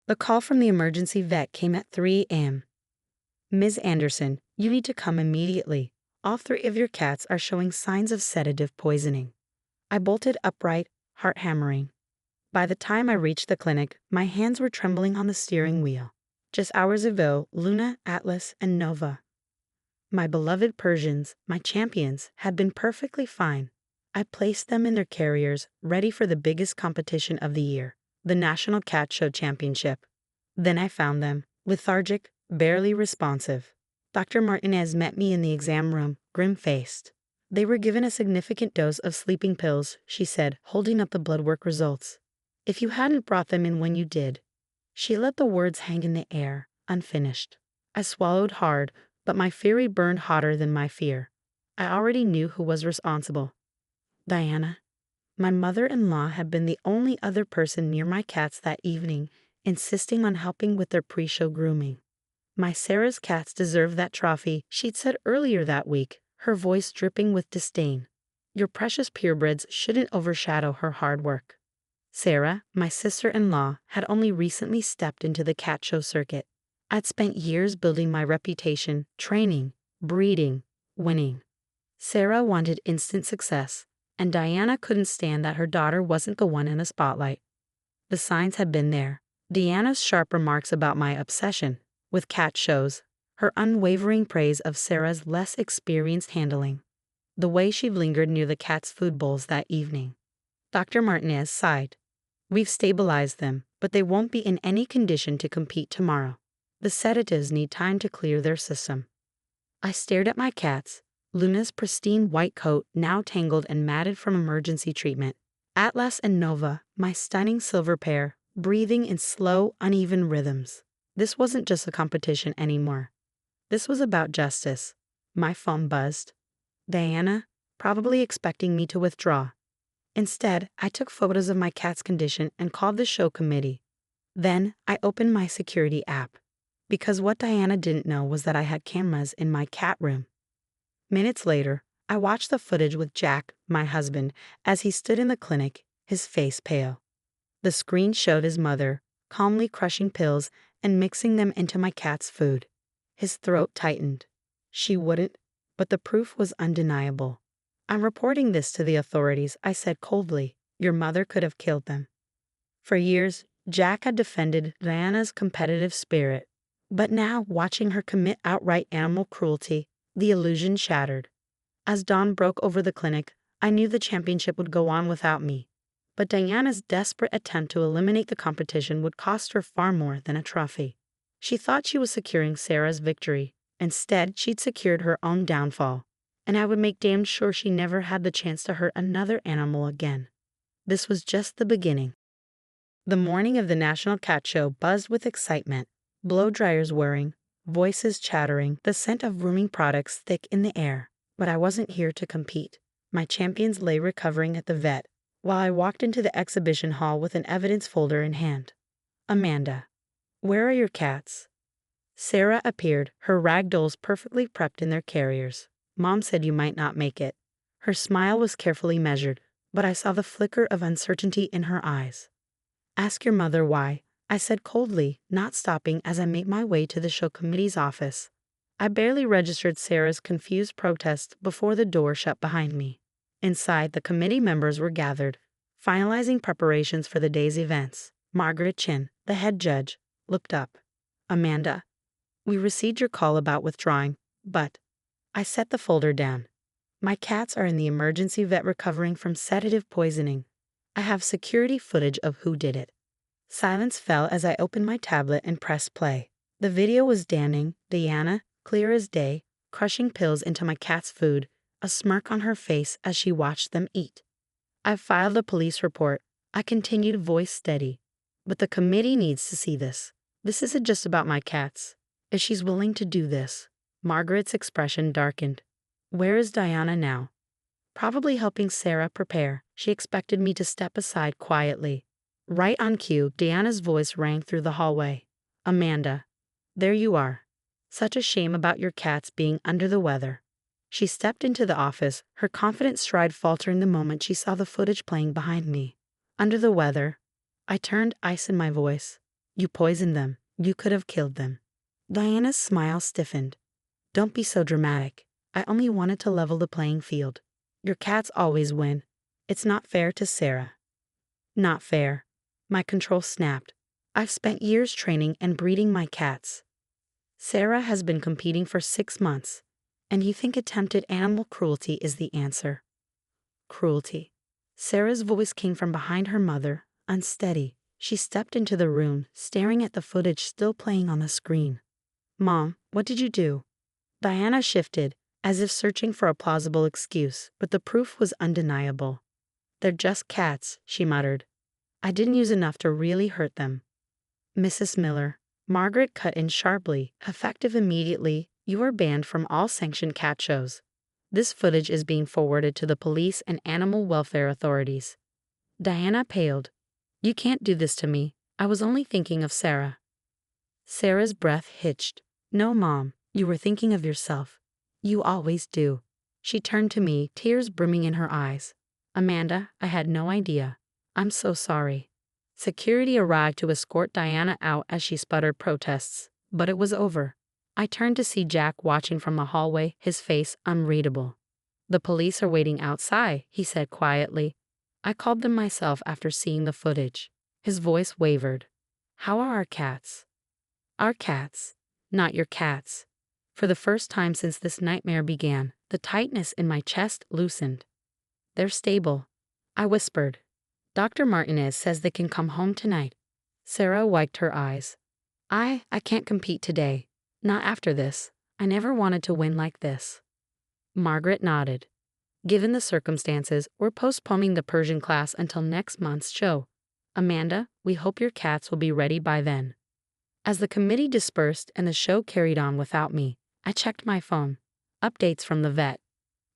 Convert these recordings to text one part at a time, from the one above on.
The call from the emergency vet came at 3 a.m. Ms. Anderson, you need to come immediately. All 3 of your cats are showing signs of sedative poisoning. I bolted upright, heart hammering. By the time I reached the clinic, my hands were trembling on the steering wheel. Just hours ago, Luna, Atlas, and Nova, my beloved Persians, my champions, had been perfectly fine. I placed them in their carriers, ready for the biggest competition of the year, the National Cat Show Championship. Then I found them, lethargic, barely responsive. Dr. Martinez met me in the exam room, grim-faced. They were given a significant dose of sleeping pills, she said, holding up the blood work results. If you hadn't brought them in when you did. She let the words hang in the air, unfinished. I swallowed hard, but my fury burned hotter than my fear. I already knew who was responsible. Diana. My mother-in-law had been the only other person near my cats that evening, insisting on helping with their pre-show grooming. My Sarah's cats deserve that trophy, she'd said earlier that week, her voice dripping with disdain. Your precious purebreds shouldn't overshadow her hard work. Sarah, my sister-in-law, had only recently stepped into the cat show circuit. I'd spent years building my reputation, training, breeding, winning. Sarah wanted instant success, and Diana couldn't stand that her daughter wasn't the one in the spotlight. The signs had been there. Diana's sharp remarks about my obsession with cat shows, her unwavering praise of Sarah's less experienced handling, the way she lingered near the cat's food bowls that evening. Dr. Martinez sighed. We've stabilized them, but they won't be in any condition to compete tomorrow. The sedatives need time to clear their system. I stared at my cats, Luna's pristine white coat now tangled and matted from emergency treatment, Atlas and Nova, my stunning silver pair, breathing in slow, uneven rhythms. This wasn't just a competition anymore. This was about justice. My phone buzzed. Diana, probably expecting me to withdraw. Instead, I took photos of my cat's condition and called the show committee. Then, I opened my security app. Because what Diana didn't know was that I had cameras in my cat room. Minutes later, I watched the footage with Jack, my husband, as he stood in the clinic, his face pale. The screen showed his mother, calmly crushing pills and mixing them into my cat's food. His throat tightened. She wouldn't, but the proof was undeniable. I'm reporting this to the authorities, I said coldly. Your mother could have killed them. For years, Jack had defended Diana's competitive spirit. But now, watching her commit outright animal cruelty, the illusion shattered. As dawn broke over the clinic, I knew the championship would go on without me. But Diana's desperate attempt to eliminate the competition would cost her far more than a trophy. She thought she was securing Sarah's victory. Instead, she'd secured her own downfall. And I would make damn sure she never had the chance to hurt another animal again. This was just the beginning. The morning of the National Cat Show buzzed with excitement. Blow dryers whirring, voices chattering, the scent of grooming products thick in the air. But I wasn't here to compete. My champions lay recovering at the vet, while I walked into the exhibition hall with an evidence folder in hand. Amanda, where are your cats? Sarah appeared, her ragdolls perfectly prepped in their carriers. Mom said you might not make it. Her smile was carefully measured, but I saw the flicker of uncertainty in her eyes. Ask your mother why, I said coldly, not stopping as I made my way to the show committee's office. I barely registered Sarah's confused protest before the door shut behind me. Inside, the committee members were gathered, finalizing preparations for the day's events. Margaret Chin, the head judge, looked up. Amanda, we received your call about withdrawing, but I set the folder down. My cats are in the emergency vet recovering from sedative poisoning. I have security footage of who did it. Silence fell as I opened my tablet and pressed play. The video was damning, Diana, clear as day, crushing pills into my cat's food, a smirk on her face as she watched them eat. I've filed a police report, I continued, voice steady. But the committee needs to see this. This isn't just about my cats. If she's willing to do this. Margaret's expression darkened. Where is Diana now? Probably helping Sarah prepare. She expected me to step aside quietly. Right on cue, Diana's voice rang through the hallway. Amanda, there you are. Such a shame about your cats being under the weather. She stepped into the office, her confident stride faltering the moment she saw the footage playing behind me. Under the weather. I turned, ice in my voice. You poisoned them. You could have killed them. Diana's smile stiffened. Don't be so dramatic. I only wanted to level the playing field. Your cats always win. It's not fair to Sarah. Not fair. My control snapped. I've spent years training and breeding my cats. Sarah has been competing for 6 months. And you think attempted animal cruelty is the answer? Cruelty. Sarah's voice came from behind her mother, unsteady. She stepped into the room, staring at the footage still playing on the screen. Mom, what did you do? Diana shifted, as if searching for a plausible excuse, but the proof was undeniable. They're just cats, she muttered. I didn't use enough to really hurt them. Mrs. Miller, Margaret cut in sharply, effective immediately. You are banned from all sanctioned cat shows. This footage is being forwarded to the police and animal welfare authorities. Diana paled. You can't do this to me. I was only thinking of Sarah. Sarah's breath hitched. No, Mom, you were thinking of yourself. You always do. She turned to me, tears brimming in her eyes. Amanda, I had no idea. I'm so sorry. Security arrived to escort Diana out as she sputtered protests, but it was over. I turned to see Jack watching from the hallway, his face unreadable. The police are waiting outside, he said quietly. I called them myself after seeing the footage. His voice wavered. How are our cats? Our cats, not your cats. For the first time since this nightmare began, the tightness in my chest loosened. They're stable, I whispered. Dr. Martinez says they can come home tonight. Sarah wiped her eyes. I can't compete today. Not after this. I never wanted to win like this. Margaret nodded. Given the circumstances, we're postponing the Persian class until next month's show. Amanda, we hope your cats will be ready by then. As the committee dispersed and the show carried on without me, I checked my phone. Updates from the vet.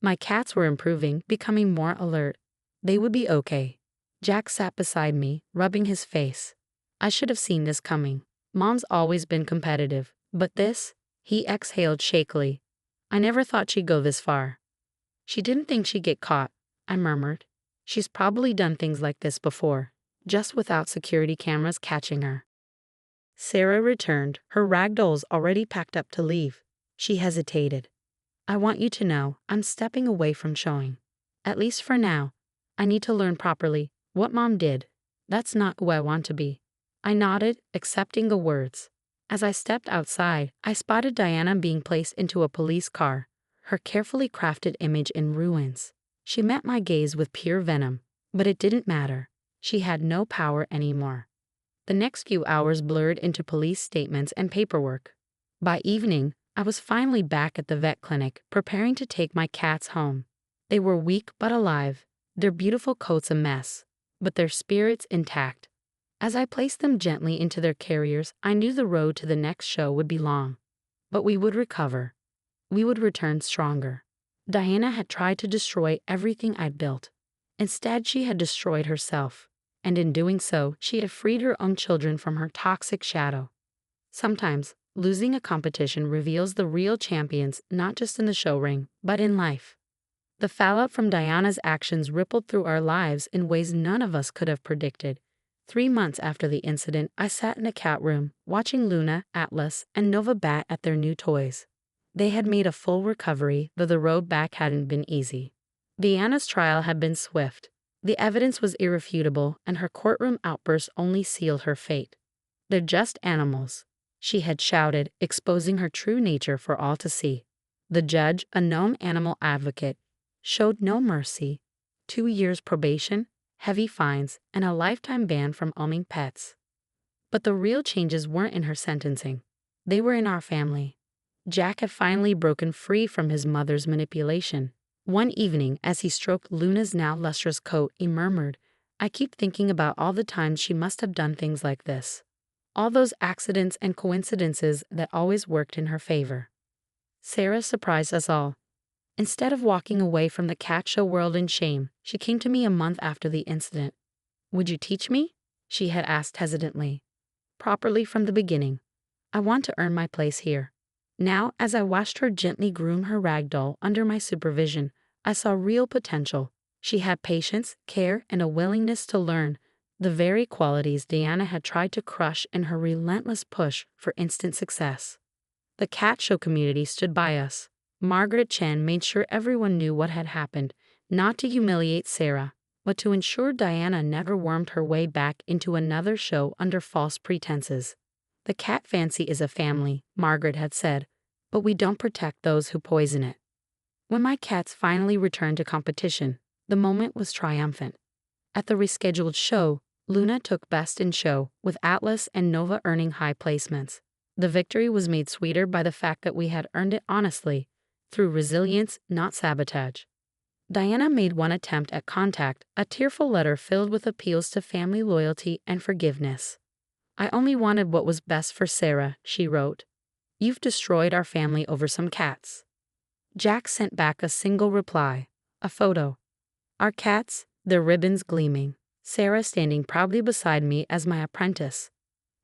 My cats were improving, becoming more alert. They would be okay. Jack sat beside me, rubbing his face. I should have seen this coming. Mom's always been competitive, but this? He exhaled shakily. I never thought she'd go this far. She didn't think she'd get caught, I murmured. She's probably done things like this before, just without security cameras catching her. Sarah returned, her ragdolls already packed up to leave. She hesitated. I want you to know I'm stepping away from showing. At least for now. I need to learn properly what Mom did. That's not who I want to be. I nodded, accepting the words. As I stepped outside, I spotted Diana being placed into a police car, her carefully crafted image in ruins. She met my gaze with pure venom, but it didn't matter. She had no power anymore. The next few hours blurred into police statements and paperwork. By evening, I was finally back at the vet clinic, preparing to take my cats home. They were weak but alive, their beautiful coats a mess, but their spirits intact. As I placed them gently into their carriers, I knew the road to the next show would be long. But we would recover. We would return stronger. Diana had tried to destroy everything I'd built. Instead, she had destroyed herself. And in doing so, she had freed her own children from her toxic shadow. Sometimes, losing a competition reveals the real champions not just in the show ring, but in life. The fallout from Diana's actions rippled through our lives in ways none of us could have predicted. 3 months after the incident, I sat in a cat room, watching Luna, Atlas, and Nova bat at their new toys. They had made a full recovery, though the road back hadn't been easy. Diana's trial had been swift. The evidence was irrefutable, and her courtroom outbursts only sealed her fate. They're just animals, she had shouted, exposing her true nature for all to see. The judge, a known animal advocate, showed no mercy. 2 years probation, heavy fines, and a lifetime ban from owning pets. But the real changes weren't in her sentencing. They were in our family. Jack had finally broken free from his mother's manipulation. One evening, as he stroked Luna's now lustrous coat, he murmured, I keep thinking about all the times she must have done things like this. All those accidents and coincidences that always worked in her favor. Sarah surprised us all. Instead of walking away from the cat show world in shame, she came to me a month after the incident. Would you teach me? She had asked hesitantly. Properly from the beginning. I want to earn my place here. Now, as I watched her gently groom her ragdoll under my supervision, I saw real potential. She had patience, care, and a willingness to learn, the very qualities Diana had tried to crush in her relentless push for instant success. The cat show community stood by us. Margaret Chen made sure everyone knew what had happened, not to humiliate Sarah, but to ensure Diana never wormed her way back into another show under false pretenses. The cat fancy is a family, Margaret had said, but we don't protect those who poison it. When my cats finally returned to competition, the moment was triumphant. At the rescheduled show, Luna took Best in Show, with Atlas and Nova earning high placements. The victory was made sweeter by the fact that we had earned it honestly, through resilience, not sabotage. Diana made one attempt at contact, a tearful letter filled with appeals to family loyalty and forgiveness. "I only wanted what was best for Sarah," she wrote. "You've destroyed our family over some cats." Jack sent back a single reply, a photo. Our cats, their ribbons gleaming, Sarah standing proudly beside me as my apprentice.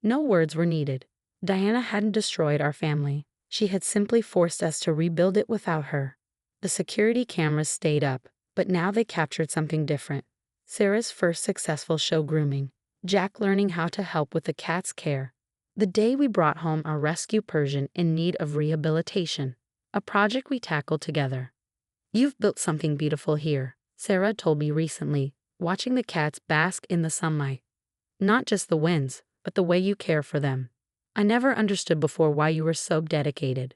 No words were needed. Diana hadn't destroyed our family. She had simply forced us to rebuild it without her. The security cameras stayed up, but now they captured something different. Sarah's first successful show grooming. Jack learning how to help with the cat's care. The day we brought home our rescue Persian in need of rehabilitation. A project we tackled together. "You've built something beautiful here," Sarah told me recently, watching the cats bask in the sunlight. "Not just the wins, but the way you care for them. I never understood before why you were so dedicated."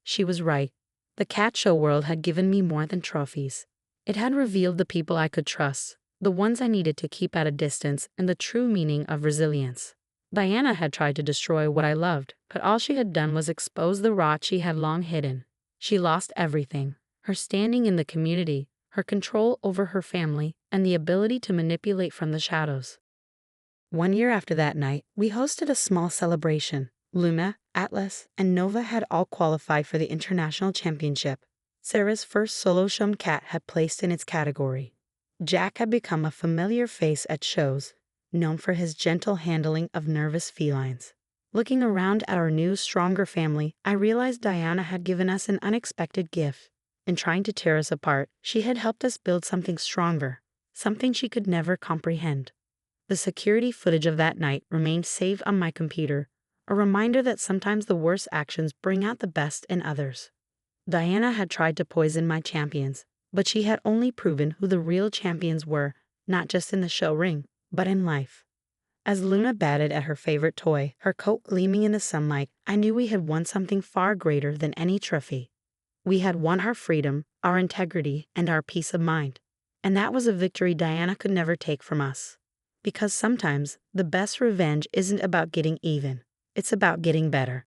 She was right. The cat show world had given me more than trophies. It had revealed the people I could trust, the ones I needed to keep at a distance, and the true meaning of resilience. Diana had tried to destroy what I loved, but all she had done was expose the rot she had long hidden. She lost everything: her standing in the community, her control over her family, and the ability to manipulate from the shadows. 1 year after that night, we hosted a small celebration. Luna, Atlas, and Nova had all qualified for the International Championship. Sarah's first solo show cat had placed in its category. Jack had become a familiar face at shows, known for his gentle handling of nervous felines. Looking around at our new, stronger family, I realized Diana had given us an unexpected gift. In trying to tear us apart, she had helped us build something stronger, something she could never comprehend. The security footage of that night remained saved on my computer, a reminder that sometimes the worst actions bring out the best in others. Diana had tried to poison my champions, but she had only proven who the real champions were, not just in the show ring, but in life. As Luna batted at her favorite toy, her coat gleaming in the sunlight, I knew we had won something far greater than any trophy. We had won our freedom, our integrity, and our peace of mind. And that was a victory Diana could never take from us. Because sometimes the best revenge isn't about getting even, it's about getting better.